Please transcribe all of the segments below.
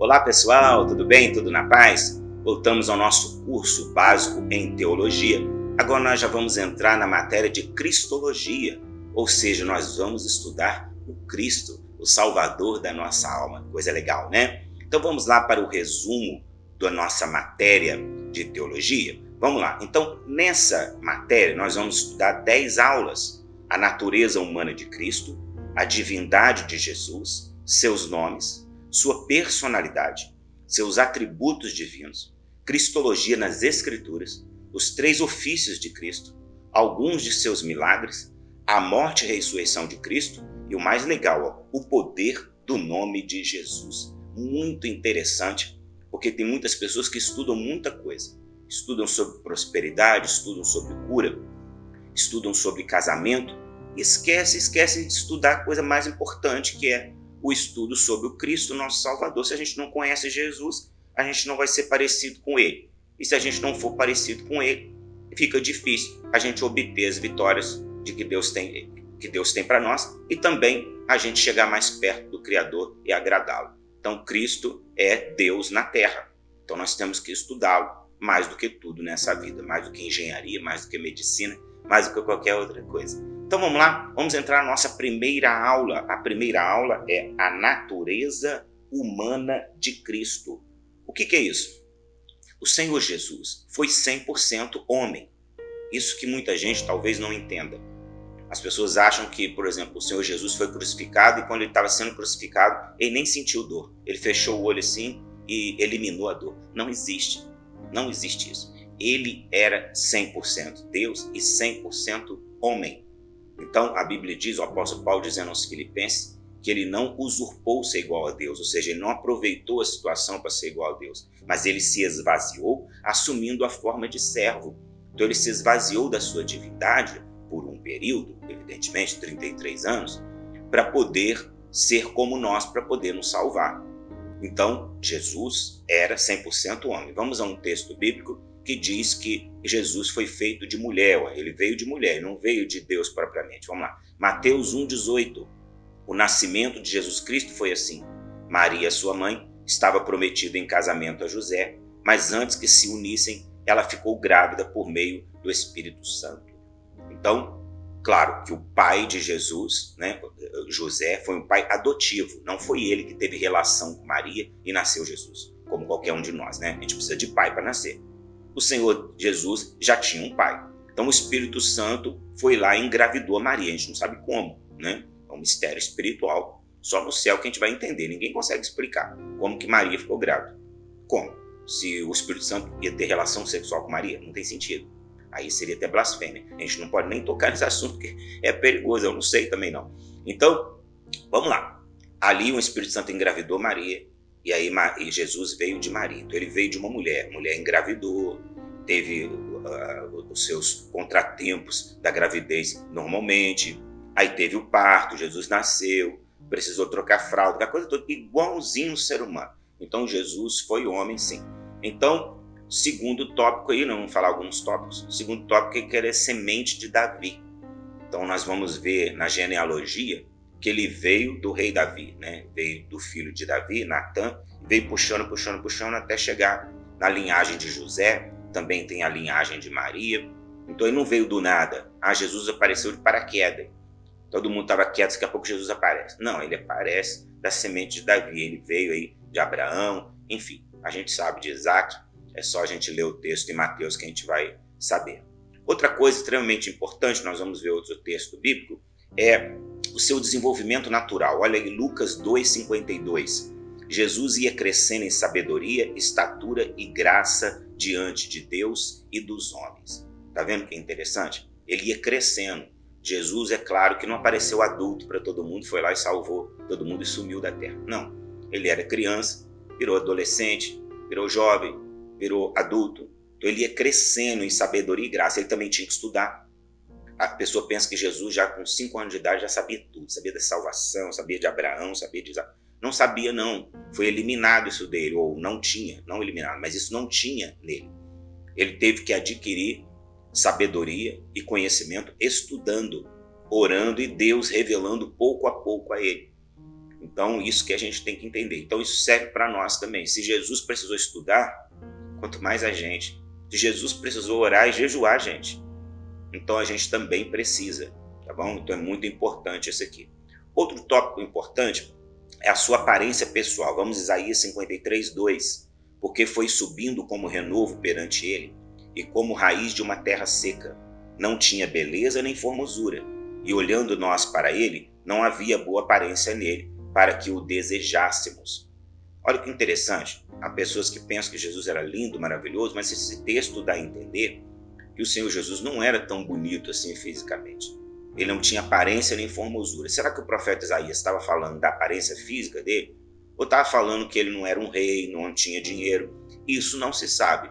Olá pessoal, tudo bem? Tudo na paz? Voltamos ao nosso curso básico em teologia. Agora nós já vamos entrar na matéria de cristologia, ou seja, nós vamos estudar o Cristo, o Salvador da nossa alma. Coisa legal, né? Então vamos lá para o resumo da nossa matéria de teologia. Vamos lá. Então, nessa matéria nós vamos estudar 10 aulas: a natureza humana de Cristo, a divindade de Jesus, seus nomes, sua personalidade, seus atributos divinos, cristologia nas Escrituras, os 3 ofícios de Cristo, alguns de seus milagres, a morte e ressurreição de Cristo e o mais legal, o poder do nome de Jesus. Muito interessante, porque tem muitas pessoas que estudam muita coisa. Estudam sobre prosperidade, estudam sobre cura, estudam sobre casamento, esquecem de estudar a coisa mais importante, que é o estudo sobre o Cristo, nosso Salvador. Se a gente não conhece Jesus, a gente não vai ser parecido com Ele. E se a gente não for parecido com Ele, fica difícil a gente obter as vitórias de que Deus tem para nós e também a gente chegar mais perto do Criador e agradá-lo. Então, Cristo é Deus na Terra. Então, nós temos que estudá-lo mais do que tudo nessa vida, mais do que engenharia, mais do que medicina, mais do que qualquer outra coisa. Então vamos lá, vamos entrar na nossa primeira aula. A primeira aula é a natureza humana de Cristo. O que é isso? O Senhor Jesus foi 100% homem. Isso que muita gente talvez não entenda. As pessoas acham que, por exemplo, o Senhor Jesus foi crucificado e quando ele estava sendo crucificado, ele nem sentiu dor. Ele fechou o olho assim e eliminou a dor. Não existe. Não existe isso. Ele era 100% Deus e 100% homem. Então, a Bíblia diz, o apóstolo Paulo dizendo aos Filipenses, que ele não usurpou ser igual a Deus, ou seja, ele não aproveitou a situação para ser igual a Deus, mas ele se esvaziou assumindo a forma de servo. Então, ele se esvaziou da sua divindade por um período, evidentemente, 33 anos, para poder ser como nós, para poder nos salvar. Então, Jesus era 100% homem. Vamos a um texto bíblico que diz que Jesus foi feito de mulher. Ele veio de mulher, não veio de Deus propriamente. Vamos lá. Mateus 1,18. O nascimento de Jesus Cristo foi assim. Maria, sua mãe, estava prometida em casamento a José, mas antes que se unissem, ela ficou grávida por meio do Espírito Santo. Então, claro que o pai de Jesus, José, foi um pai adotivo. Não foi ele que teve relação com Maria e nasceu Jesus, como qualquer um de nós. A gente precisa de pai para nascer. O Senhor Jesus já tinha um pai. Então o Espírito Santo foi lá e engravidou a Maria. A gente não sabe como, É um mistério espiritual. Só no céu que a gente vai entender. Ninguém consegue explicar como que Maria ficou grávida. Como? Se o Espírito Santo ia ter relação sexual com Maria? Não tem sentido. Aí seria até blasfêmia. A gente não pode nem tocar nesse assunto, porque é perigoso. Eu não sei também não. Então, vamos lá. Ali o Espírito Santo engravidou Maria. E aí Jesus veio de Maria. Então ele veio de uma mulher. A mulher engravidou, teve os seus contratempos da gravidez normalmente. Aí teve o parto, Jesus nasceu, precisou trocar fralda, aquela coisa toda igualzinho o ser humano. Então Jesus foi homem, sim. Então, segundo tópico aí, vamos falar alguns tópicos. O segundo tópico é que ele é semente de Davi. Então nós vamos ver na genealogia que ele veio do rei Davi, Veio do filho de Davi, Natã, veio puxando até chegar na linhagem de José, também tem a linhagem de Maria. Então ele não veio do nada. Jesus apareceu de paraquedas. Todo mundo estava quieto, daqui a pouco Jesus aparece. Não, ele aparece da semente de Davi, ele veio aí de Abraão, enfim, a gente sabe de Isaac, é só a gente ler o texto em Mateus que a gente vai saber. Outra coisa extremamente importante, nós vamos ver outro texto bíblico, é o seu desenvolvimento natural. Olha aí, Lucas 2,52. Jesus ia crescendo em sabedoria, estatura e graça diante de Deus e dos homens. Está vendo que é interessante? Ele ia crescendo. Jesus, é claro que não apareceu adulto para todo mundo, foi lá e salvou todo mundo e sumiu da terra. Não, ele era criança, virou adolescente, virou jovem, virou adulto. Então ele ia crescendo em sabedoria e graça. Ele também tinha que estudar. A pessoa pensa que Jesus já com 5 anos de idade já sabia tudo, sabia da salvação, sabia de Abraão, sabia de Isaac. Não sabia não, foi eliminado isso dele, ou não eliminado, mas isso não tinha nele. Ele teve que adquirir sabedoria e conhecimento estudando, orando e Deus revelando pouco a pouco a ele. Então, isso que a gente tem que entender. Então, isso serve para nós também. Se Jesus precisou estudar, quanto mais a gente. Se Jesus precisou orar e jejuar, gente, então a gente também precisa, tá bom? Então é muito importante isso aqui. Outro tópico importante é a sua aparência pessoal. Vamos a Isaías 53:2. Porque foi subindo como renovo perante ele, e como raiz de uma terra seca. Não tinha beleza nem formosura, e olhando nós para ele, não havia boa aparência nele, para que o desejássemos. Olha que interessante, há pessoas que pensam que Jesus era lindo, maravilhoso, mas esse texto dá a entender que o Senhor Jesus não era tão bonito assim fisicamente. Ele não tinha aparência nem formosura. Será que o profeta Isaías estava falando da aparência física dele? Ou estava falando que ele não era um rei, não tinha dinheiro? Isso não se sabe,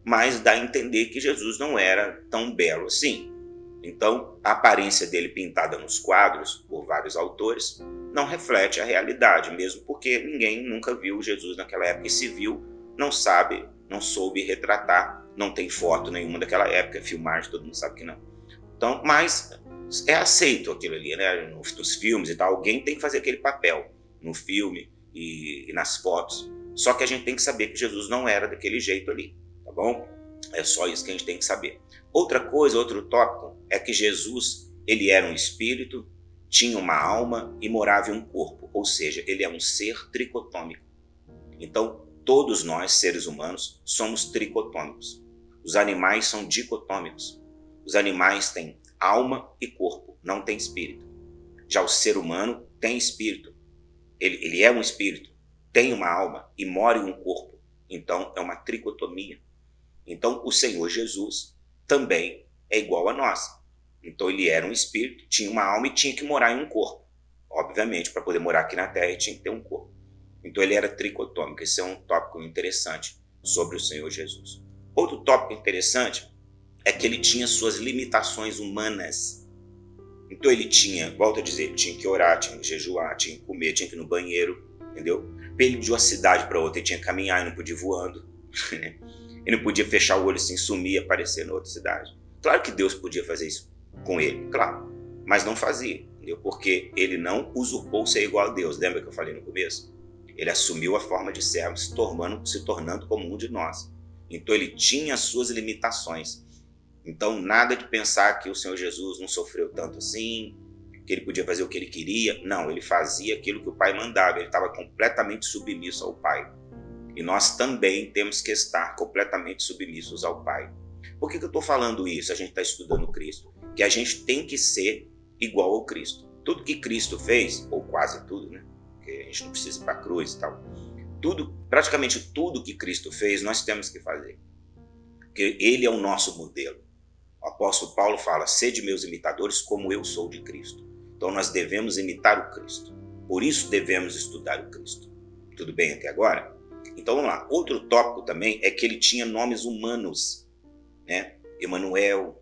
mas dá a entender que Jesus não era tão belo assim. Então, a aparência dele pintada nos quadros, por vários autores, não reflete a realidade, mesmo porque ninguém nunca viu Jesus naquela época, e se viu, não sabe, não soube retratar, não tem foto nenhuma daquela época, filmagem, todo mundo sabe que não. Então, mas é aceito aquilo ali, né? Nos filmes e tal, alguém tem que fazer aquele papel no filme e nas fotos. Só que a gente tem que saber que Jesus não era daquele jeito ali, tá bom? É só isso que a gente tem que saber. Outra coisa, outro tópico, é que Jesus, ele era um espírito, tinha uma alma e morava em um corpo, ou seja, ele é um ser tricotômico. Então, todos nós, seres humanos, somos tricotômicos. Os animais são dicotômicos. Os animais têm alma e corpo, não têm espírito. Já o ser humano tem espírito. Ele é um espírito, tem uma alma e mora em um corpo. Então, é uma tricotomia. Então, o Senhor Jesus também é igual a nós. Então, ele era um espírito, tinha uma alma e tinha que morar em um corpo. Obviamente, para poder morar aqui na Terra, ele tinha que ter um corpo. Então, ele era tricotômico. Esse é um tópico interessante sobre o Senhor Jesus. Outro tópico interessante é que ele tinha suas limitações humanas. Então, ele tinha, volto a dizer, tinha que orar, tinha que jejuar, tinha que comer, tinha que ir no banheiro, entendeu? Ele de uma cidade para outra, ele tinha que caminhar e não podia ir voando. Ele não podia fechar o olho assim, sumir e aparecer na outra cidade. Claro que Deus podia fazer isso com ele, claro, mas não fazia, entendeu? Porque ele não usurpou ser igual a Deus. Lembra que eu falei no começo? Ele assumiu a forma de servo, se tornando como um de nós. Então ele tinha as suas limitações. Então nada de pensar que o Senhor Jesus não sofreu tanto assim, que ele podia fazer o que ele queria. Não, ele fazia aquilo que o Pai mandava, ele estava completamente submisso ao Pai. E nós também temos que estar completamente submissos ao Pai. Por que eu estou falando isso? A gente está estudando Cristo. Que a gente tem que ser igual ao Cristo. Tudo que Cristo fez, ou quase tudo, né? Porque a gente não precisa ir para a cruz e tal. Praticamente tudo que Cristo fez, nós temos que fazer. Porque Ele é o nosso modelo. O apóstolo Paulo fala, sede meus imitadores como eu sou de Cristo. Então nós devemos imitar o Cristo. Por isso devemos estudar o Cristo. Tudo bem até agora? Então vamos lá. Outro tópico também é que ele tinha nomes humanos, né? Emanuel,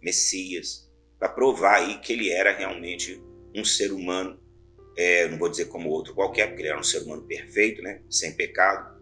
Messias, para provar aí que ele era realmente um ser humano. Não vou dizer como outro qualquer, porque ele era um ser humano perfeito, né? Sem pecado.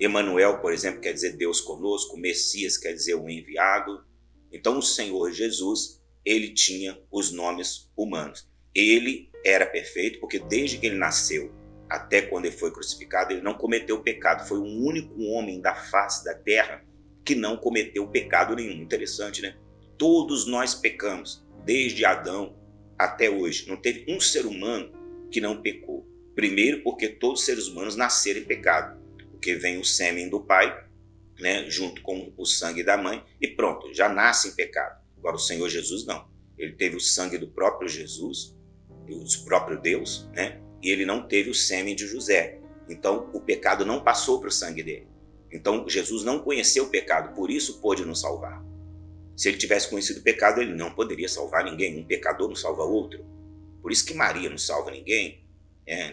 Emanuel, por exemplo, quer dizer Deus conosco. Messias quer dizer o enviado. Então o Senhor Jesus, ele tinha os nomes humanos. Ele era perfeito porque desde que ele nasceu até quando ele foi crucificado, ele não cometeu pecado. Foi o único homem da face da terra que não cometeu pecado nenhum. Interessante, né? Todos nós pecamos, desde Adão até hoje. Não teve um ser humano que não pecou. Primeiro porque todos os seres humanos nasceram em pecado, porque vem o sêmen do pai, né, junto com o sangue da mãe, e pronto, já nasce em pecado. Agora o Senhor Jesus não. Ele teve o sangue do próprio Jesus, do próprio Deus, né? E ele não teve o sêmen de José. Então o pecado não passou para o sangue dele. Então Jesus não conheceu o pecado, por isso pôde nos salvar. Se ele tivesse conhecido o pecado, ele não poderia salvar ninguém. Um pecador não salva outro. Por isso que Maria não salva ninguém,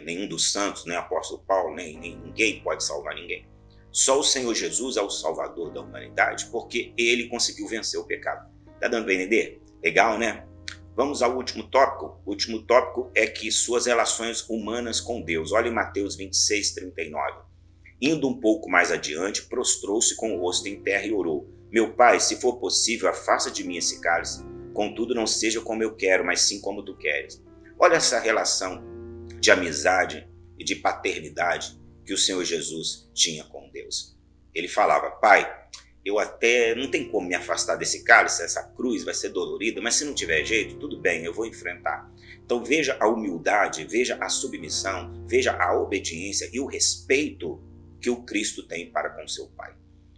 nenhum dos santos, nem o apóstolo Paulo, nem ninguém pode salvar ninguém. Só o Senhor Jesus é o salvador da humanidade, porque ele conseguiu vencer o pecado. Tá dando para entender? Legal, né? Vamos ao último tópico. O último tópico é que suas relações humanas com Deus. Olha em Mateus 26:39. Indo um pouco mais adiante, prostrou-se com o rosto em terra e orou. Meu Pai, se for possível, afasta de mim esse cálice. Contudo, não seja como eu quero, mas sim como tu queres. Olha essa relação de amizade e de paternidade que o Senhor Jesus tinha com Deus. Ele falava: Pai, eu até não tem como me afastar desse cálice, essa cruz vai ser dolorida, mas se não tiver jeito, tudo bem, eu vou enfrentar. Então veja a humildade, veja a submissão, veja a obediência e o respeito que o Cristo tem para com seu Pai.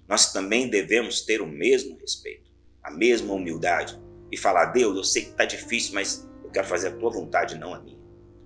Nós também devemos ter o mesmo respeito, a mesma humildade e falar: Deus, eu sei que está difícil, mas eu quero fazer a tua vontade, não a minha.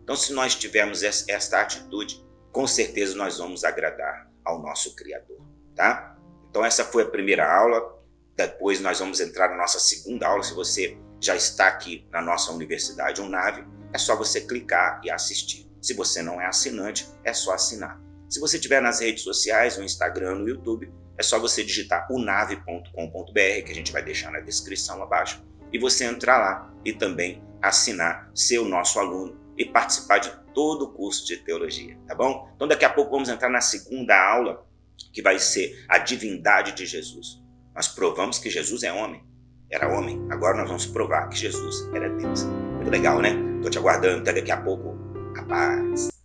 Então, se nós tivermos esta atitude, com certeza nós vamos agradar ao nosso Criador, tá? Então, essa foi a primeira aula. Depois nós vamos entrar na nossa segunda aula. Se você já está aqui na nossa Universidade Unave, é só você clicar e assistir. Se você não é assinante, é só assinar. Se você estiver nas redes sociais, no Instagram, no YouTube, é só você digitar unave.com.br, que a gente vai deixar na descrição abaixo, e você entrar lá e também assinar, ser o nosso aluno e participar de todo o curso de teologia, tá bom? Então daqui a pouco vamos entrar na segunda aula, que vai ser a divindade de Jesus. Nós provamos que Jesus é homem, era homem. Agora nós vamos provar que Jesus era Deus. Muito legal, né? Estou te aguardando. Até daqui a pouco. A paz.